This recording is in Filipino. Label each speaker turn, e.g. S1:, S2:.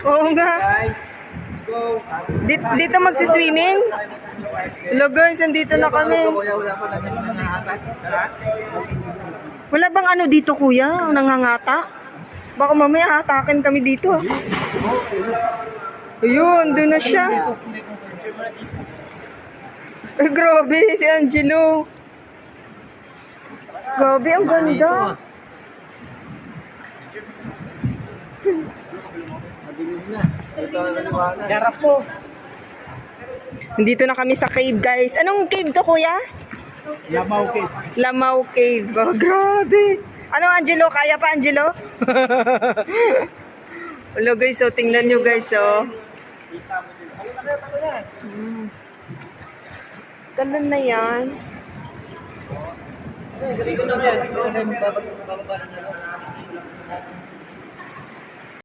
S1: Oo nga.
S2: Guys, let's go.
S1: Dito magsiswimming? Hello guys, andito na kami.
S2: Wala pa namin nangahatak.
S1: Wala bang ano dito kuya? Nangangatak? Baka mamaya hatakin kami dito. Ayun, doon na siya. Ay, grabe, si Angelo. Grabe, ang ganda.
S2: Garap po.
S1: Nandito na kami sa cave, guys. Anong cave to, kuya?
S2: Lamaw Cave.
S1: Lamaw Cave. Oh, grabe. Ano, Angelo? Kaya pa, Angelo? Hello, guys. So, tingnan nyo, guys. So. Ganda na yan.
S2: Galing ko na yan. Bababa ng